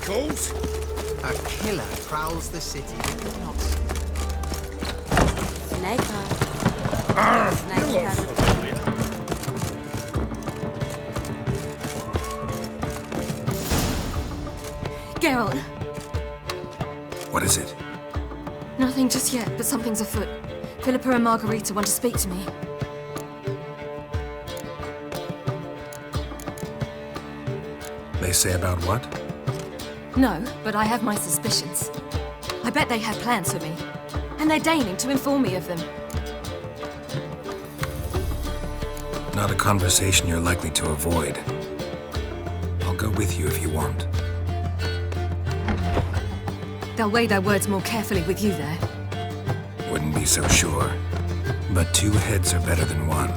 calls? A killer prowls the city with not Snaker. Geralt. What is it? Nothing just yet, but something's afoot. Philippa and Margarita want to speak to me. They say about what? No, but I have my suspicions. I bet they have plans for me. And they're deigning to inform me of them. Not a conversation you're likely to avoid. I'll go with you if you want. They'll weigh their words more carefully with you there. Wouldn't be so sure. But 2 heads are better than 1.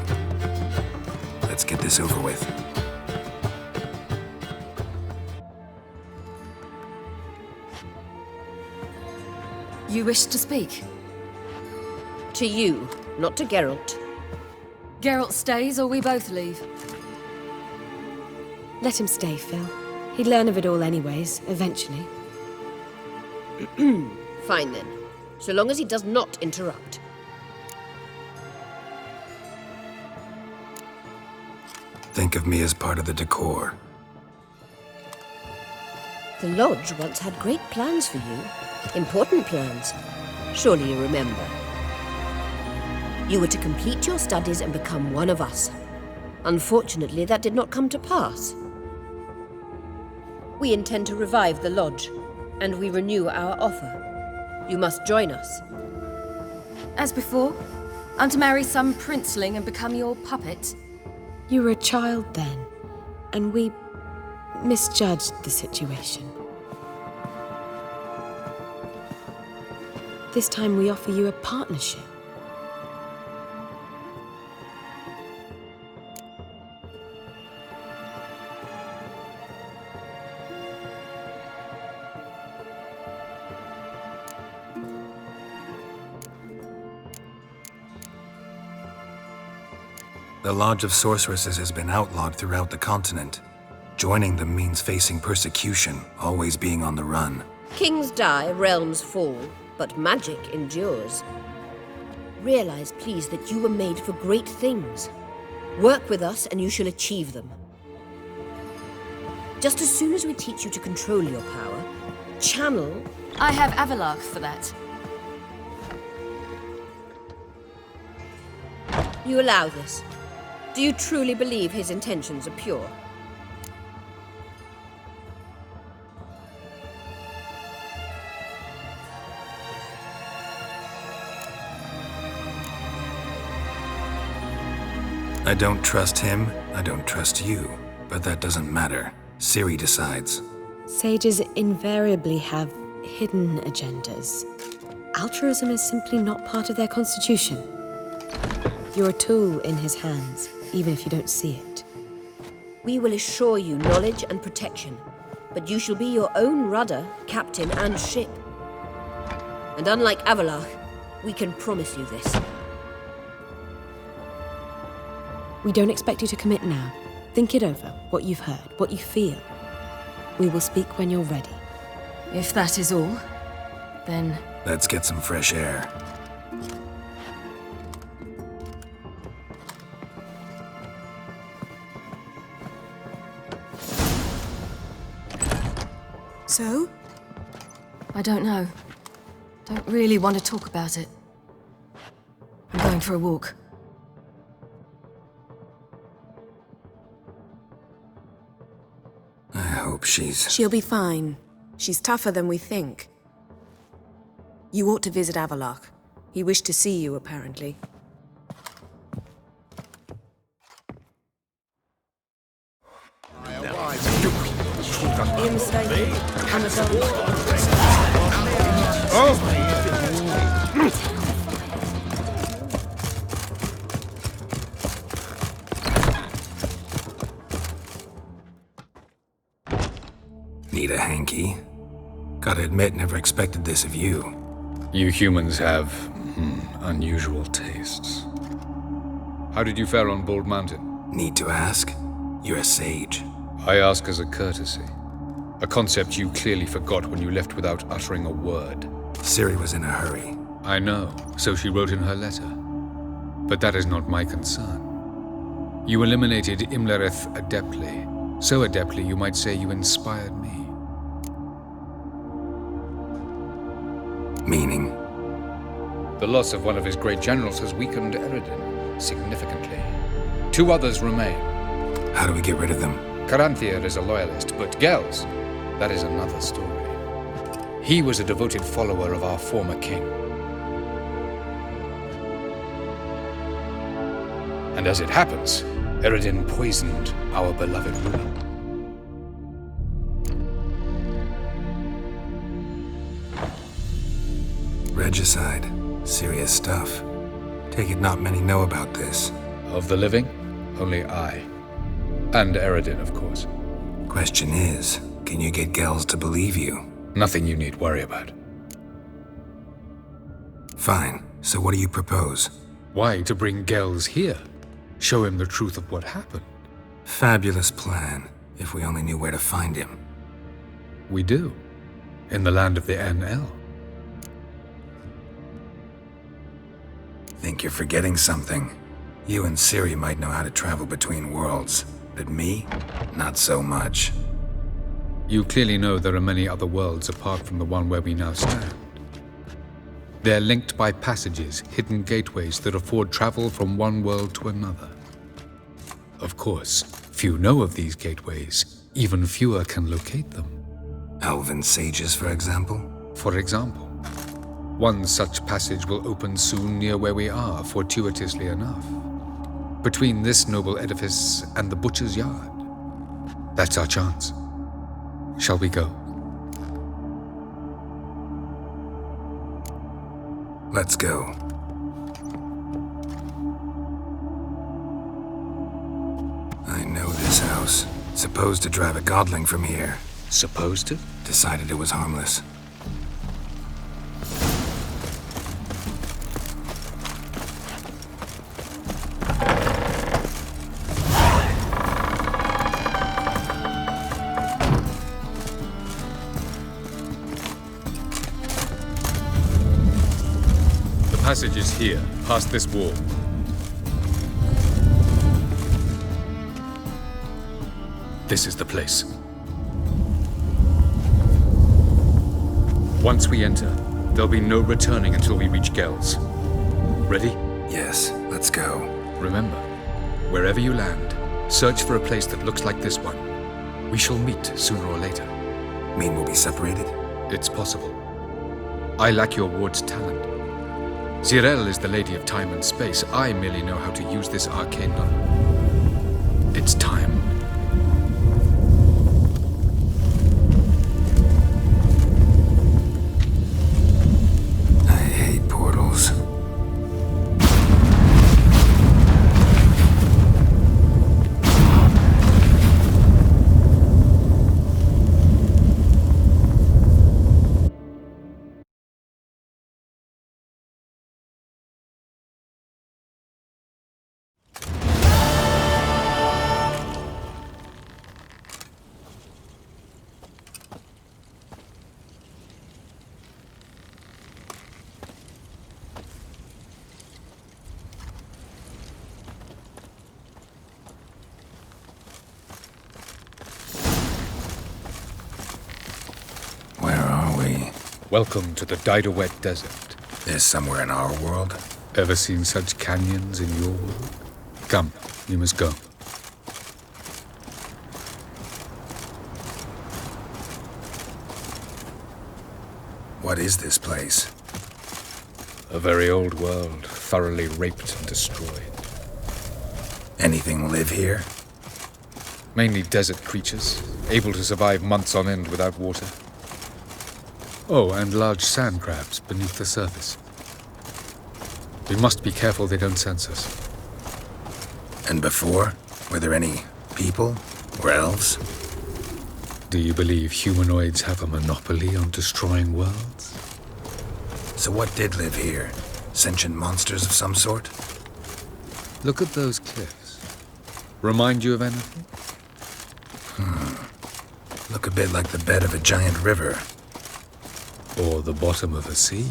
Let's get this over with. You wish to speak? To you, not to Geralt. Geralt stays or we both leave? Let him stay, Phil. He'd learn of it all anyways, eventually. Fine then. So long as he does not interrupt. Think of me as part of the decor. The Lodge once had great plans for you. Important plans. Surely you remember. You were to complete your studies and become one of us. Unfortunately, that did not come to pass. We intend to revive the Lodge, and we renew our offer. You must join us. As before? I'm to marry some princeling and become your puppet? You were a child then, and we misjudged the situation. This time we offer you a partnership. The Lodge of Sorceresses has been outlawed throughout the continent. Joining them means facing persecution, always being on the run. Kings die, realms fall, but magic endures. Realize, please, that you were made for great things. Work with us and you shall achieve them. Just as soon as we teach you to control your power, channel... I have Avalark for that. You allow this. Do you truly believe his intentions are pure? I don't trust him, I don't trust you. But that doesn't matter. Ciri decides. Sages invariably have hidden agendas. Altruism is simply not part of their constitution. You're a tool in his hands, even if you don't see it. We will assure you knowledge and protection, but you shall be your own rudder, captain, and ship. And unlike Avalark, we can promise you this. We don't expect you to commit now. Think it over, what you've heard, what you feel. We will speak when you're ready. If that is all, then... Let's get some fresh air. So? I don't know. Don't really want to talk about it. I'm going for a walk. I hope she's... She'll be fine. She's tougher than we think. You ought to visit Avalark. He wished to see you, apparently. Be a mistake. I'm a Need a hanky? Gotta admit, never expected this of you. You humans have unusual tastes. How did you fare on Bald Mountain? Need to ask? You're a sage. I ask as a courtesy. A concept you clearly forgot when you left without uttering a word. Ciri was in a hurry. I know, so she wrote in her letter. But that is not my concern. You eliminated Imlerith adeptly. So adeptly, you might say you inspired me. Meaning? The loss of one of his great generals has weakened Eredin significantly. 2 others remain. How do we get rid of them? Caranthir is a loyalist, but Gels, that is another story. He was a devoted follower of our former king. And as it happens, Eredin poisoned our beloved ruler. Regicide. Serious stuff. Take it not many know about this. Of the living, only I. And Eredin, of course. Question is, can you get Gels to believe you? Nothing you need worry about. Fine. So what do you propose? Why to bring Gels here? Show him the truth of what happened. Fabulous plan, if we only knew where to find him. We do. In the land of the NL. Think you're forgetting something. You and Ciri might know how to travel between worlds, but me? Not so much. You clearly know there are many other worlds apart from the one where we now stand. They're linked by passages, hidden gateways that afford travel from one world to another. Of course, few know of these gateways. Even fewer can locate them. Elven sages, for example? For example. One such passage will open soon near where we are, fortuitously enough. Between this noble edifice and the butcher's yard. That's our chance. Shall we go? Let's go. I know this house. Supposed to drive a godling from here. Supposed to? Decided it was harmless. The passage is here, past this wall. This is the place. Once we enter, there'll be no returning until we reach Gels. Ready? Yes, let's go. Remember, wherever you land, search for a place that looks like this one. We shall meet sooner or later. Mean we'll be separated? It's possible. I lack your ward's talent. Zirel is the lady of time and space. I merely know how to use this arcane knot. It's time. I hate portals. Welcome to the Didowet Desert. There's somewhere in our world? Ever seen such canyons in your world? Come, you must go. What is this place? A very old world, thoroughly raped and destroyed. Anything live here? Mainly desert creatures, able to survive months on end without water. Oh, and large sand crabs beneath the surface. We must be careful they don't sense us. And before? Were there any people or elves? Do you believe humanoids have a monopoly on destroying worlds? So what did live here? Sentient monsters of some sort? Look at those cliffs. Remind you of anything? Look Look a bit like the bed of a giant river. Or the bottom of a sea.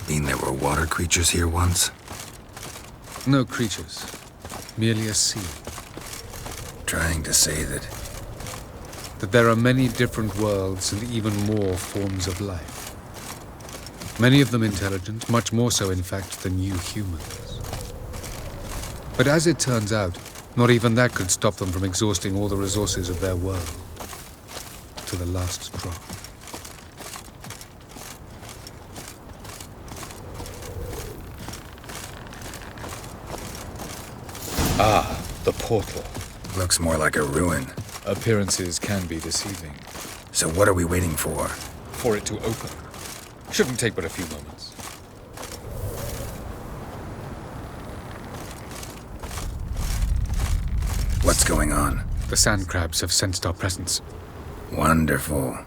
Mean there were water creatures here once? No creatures, merely a sea. Trying to say that There are many different worlds and even more forms of life. Many of them intelligent, much more so in fact than you humans. But as it turns out, not even that could stop them from exhausting all the resources of their world. To the last drop. Ah, the portal. looks more like a ruin. Appearances can be deceiving. So what are we waiting for? For it to open. Shouldn't take but a few moments. What's going on? The sand crabs have sensed our presence. Wonderful.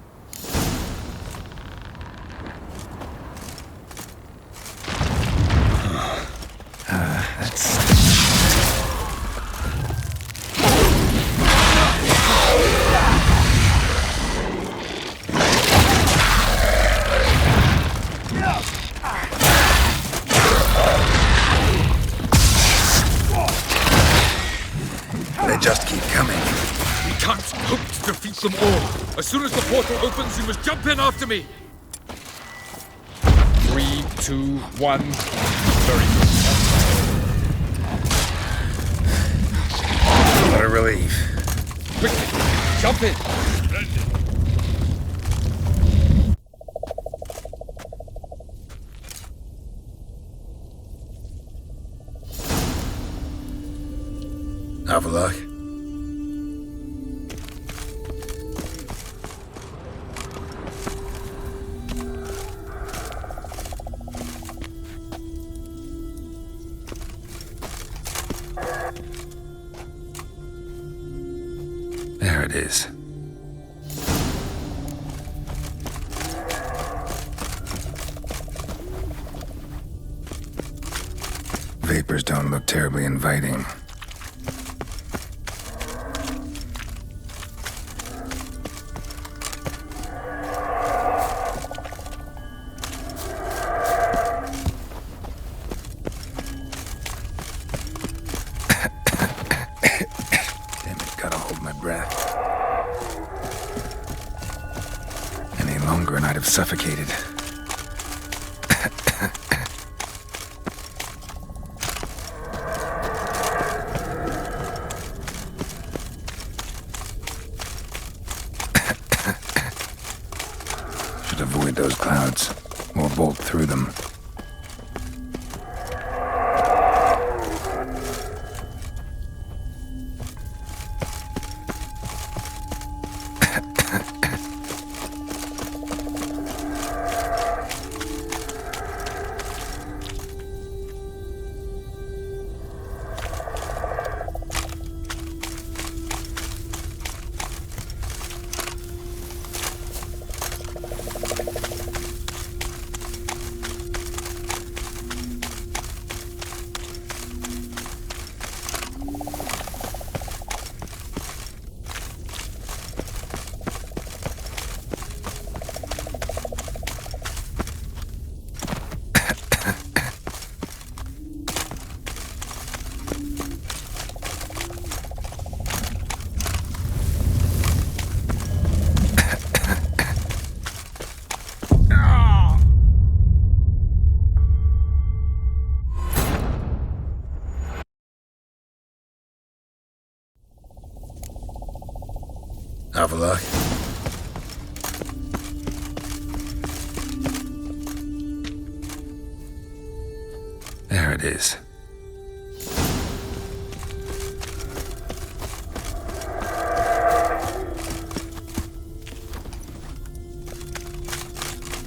They just keep coming. We can't hope to defeat them all. As soon as the portal opens, you must jump in after me. 3, 2, 1. Very good. What a relief. Quickly, jump in. Avalok. There it is. Vapors don't look terribly inviting. Any longer and I'd have suffocated. Should avoid those clouds, or bolt through them. Avalok. There it is.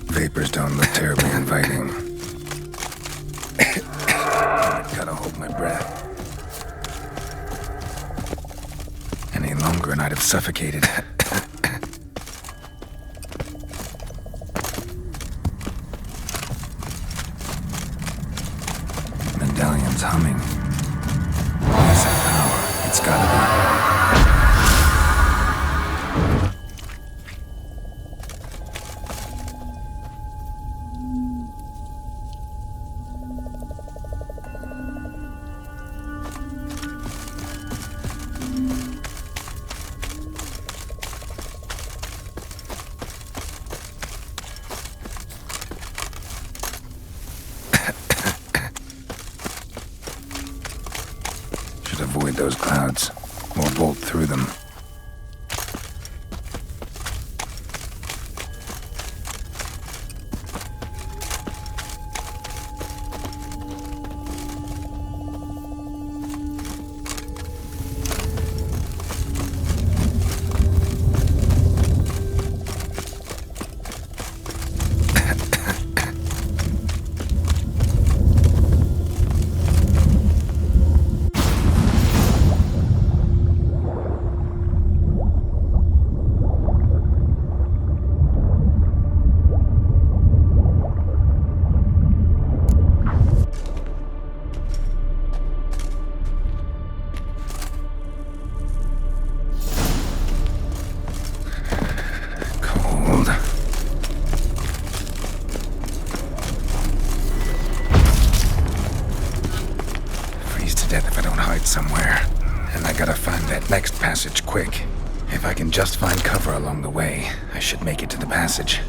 Vapors don't look terribly inviting. Gotta hold my breath. Any longer and I'd have suffocated. Medallion's humming. Massive power. It's gotta be. those clouds, or bolt through them. Somewhere, and I gotta find that next passage quick. If I can just find cover along the way, I should make it to the passage.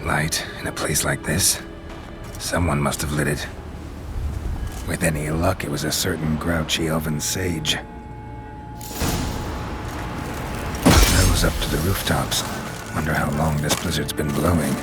Light in a place like this? Someone must have lit it. With any luck, it was a certain grouchy elven sage. Nose up to the rooftops. Wonder how long this blizzard's been blowing.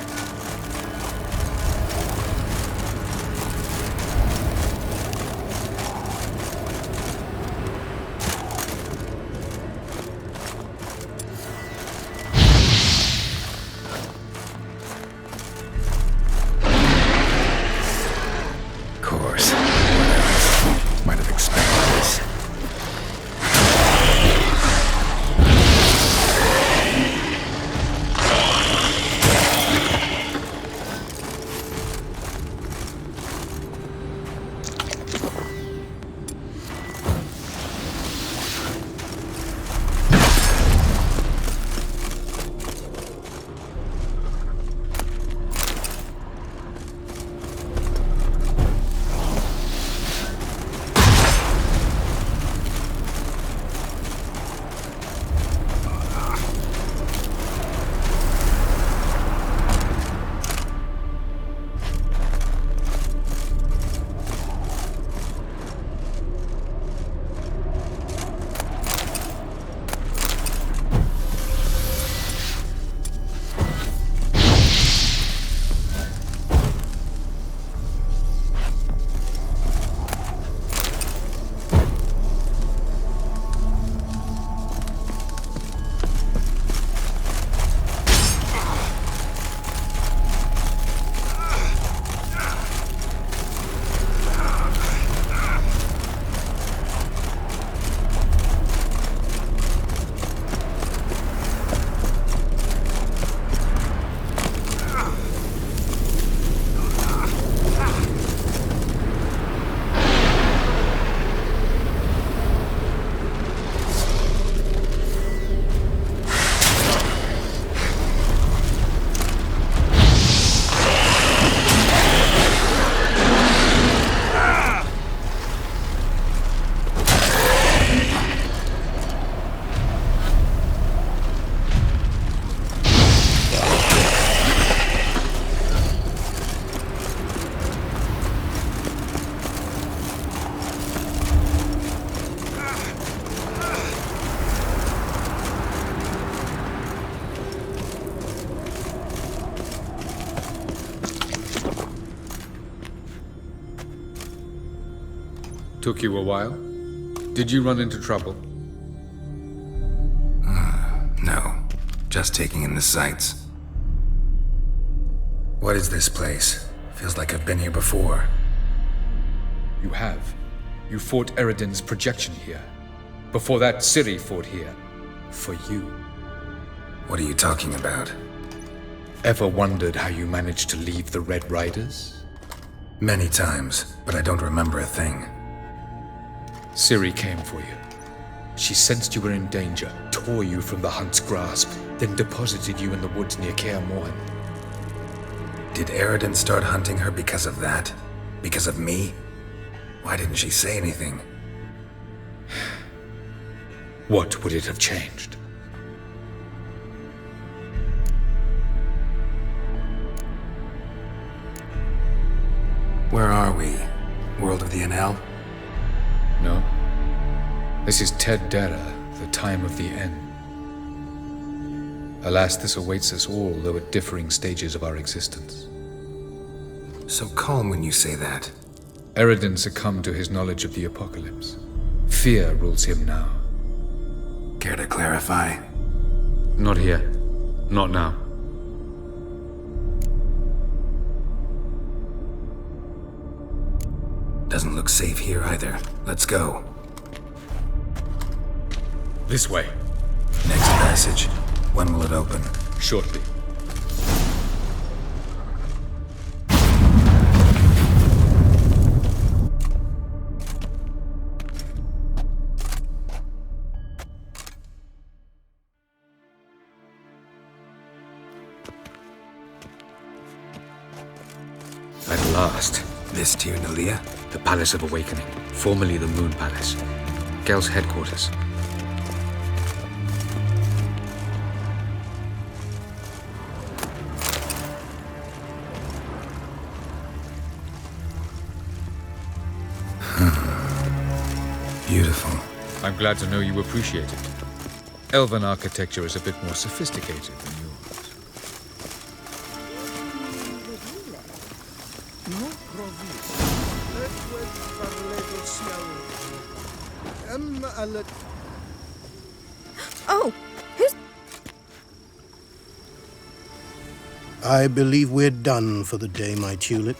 Took you a while? Did you run into trouble? No. Just taking in the sights. What is this place? Feels like I've been here before. You have. You fought Eridan's projection here. Before that, Ciri fought here. For you. What are you talking about? Ever wondered how you managed to leave the Red Riders? Many times, but I don't remember a thing. Ciri came for you. She sensed you were in danger, tore you from the Hunt's grasp, then deposited you in the woods near Kaer Morhen. Did Eridan start hunting her because of that? Because of me? Why didn't she say anything? What would it have changed? Where are we? World of the NL? No. This is Ted Dera, the time of the end. Alas, this awaits us all, though at differing stages of our existence. So calm when you say that. Eridan succumbed to his knowledge of the apocalypse. Fear rules him now. Care to clarify? Not here. Not now. Doesn't look safe here either. Let's go. This way. Next passage. When will it open? Shortly. At last. This Tyr Nalia? The Palace of Awakening, formerly the Moon Palace. Gel's headquarters. Beautiful. I'm glad to know you appreciate it. Elven architecture is a bit more sophisticated than yours. Oh, who's... I believe we're done for the day, my tulip.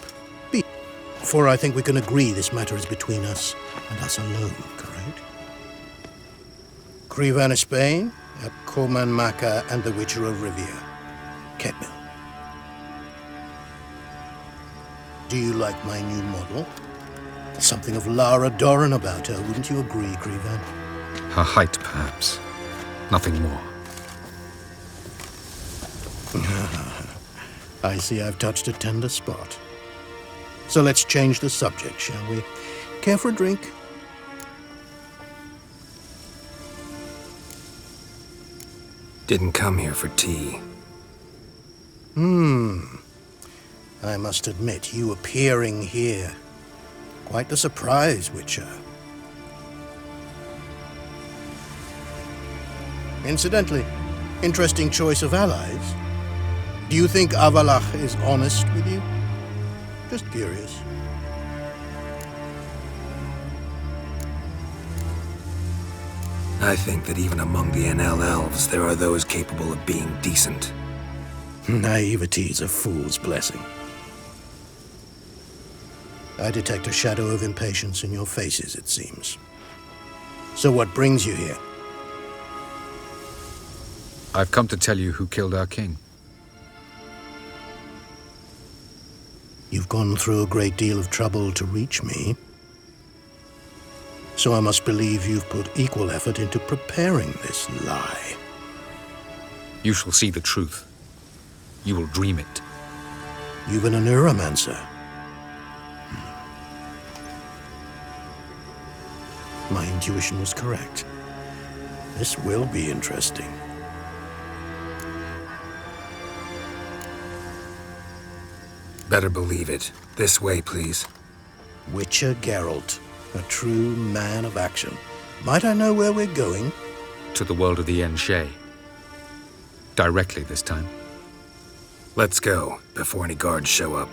For I think we can agree this matter is between us and us alone, correct? Krivan Spain, at Corman Maka and the Witcher of Rivia. Ketmil. Do you like my new model? There's something of Lara Doran about her, wouldn't you agree, Krivan? Her height, perhaps. Nothing more. I see I've touched a tender spot. So let's change the subject, shall we? Care for a drink? Didn't come here for tea. I must admit, you appearing here. Quite the surprise, Witcher. Incidentally, interesting choice of allies. Do you think Avalach is honest with you? Just curious. I think that even among the NL elves, there are those capable of being decent. Naivety is a fool's blessing. I detect a shadow of impatience in your faces, it seems. So what brings you here? I've come to tell you who killed our king. You've gone through a great deal of trouble to reach me. So I must believe you've put equal effort into preparing this lie. You shall see the truth. You will dream it. You've been a neuromancer. My intuition was correct. This will be interesting. Better believe it. This way, please. Witcher Geralt, a true man of action. Might I know where we're going? To the world of the Enshe. Directly this time. Let's go, before any guards show up.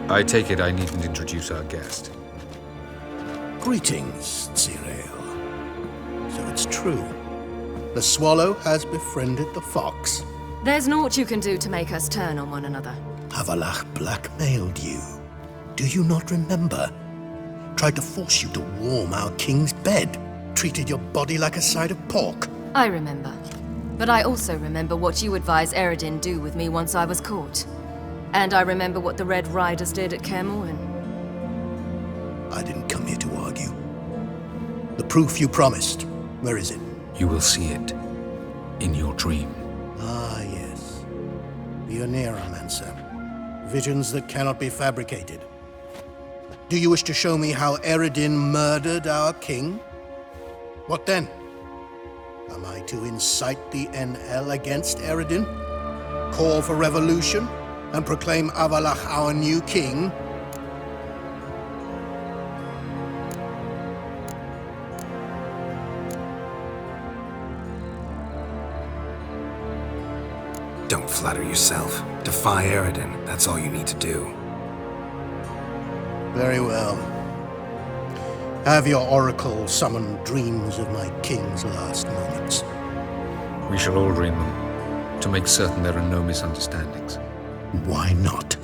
I take it I needn't introduce our guest. Greetings, Cyril. So it's true. The swallow has befriended the fox. There's naught you can do to make us turn on one another. Avalach blackmailed you. Do you not remember? Tried to force you to warm our king's bed. Treated your body like a side of pork. I remember. But I also remember what you advised Eredin do with me once I was caught. And I remember what the Red Riders did at Kaer Morhen. I didn't come here to argue. The proof you promised, where is it? You will see it in your dream. Ah, yes. The Oneiromancer. Visions that cannot be fabricated. Do you wish to show me how Eredin murdered our king? What then? Am I to incite the NL against Eredin? Call for revolution? And proclaim Avalach our new king? Don't flatter yourself. Defy Eredin. That's all you need to do. Very well. Have your oracle summon dreams of my king's last moments. We shall all dream them, to make certain there are no misunderstandings. Why not?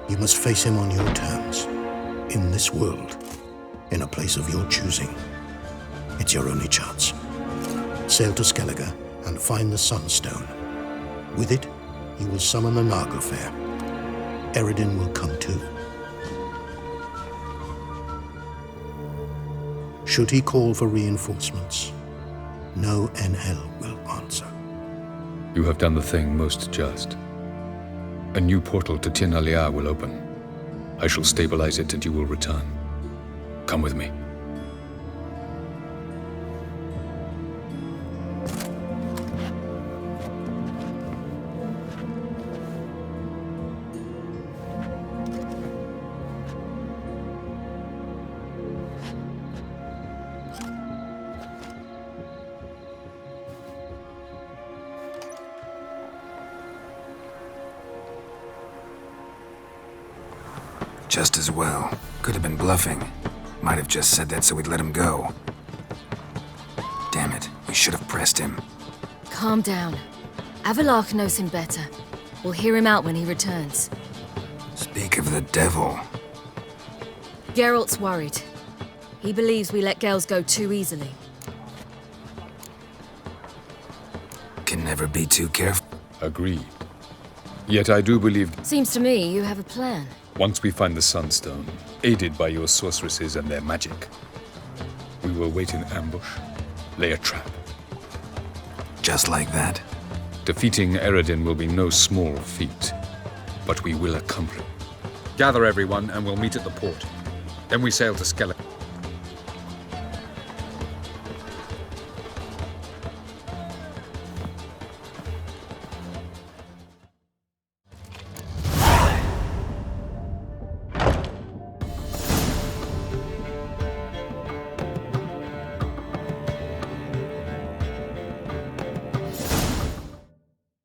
You must face him on your terms. In this world. In a place of your choosing. It's your only chance. Sail to Skellige and find the Sunstone. With it, you will summon the Naga Fair. Eredin will come too. Should he call for reinforcements, no NL will answer. You have done the thing most just. A new portal to Tin Alia will open. I shall stabilize it and you will return. Come with me. Just as well. Could have been bluffing. Might have just said that so we'd let him go. Damn it, we should have pressed him. Calm down. Avalach knows him better. We'll hear him out when he returns. Speak of the devil. Geralt's worried. He believes we let girls go too easily. Can never be too careful. Agreed. Yet I do believe... Seems to me you have a plan. Once we find the Sunstone, aided by your sorceresses and their magic, we will wait in ambush, lay a trap. Just like that? Defeating Eredin will be no small feat, but we will accomplish it. Gather everyone and we'll meet at the port. Then we sail to Skellefteå.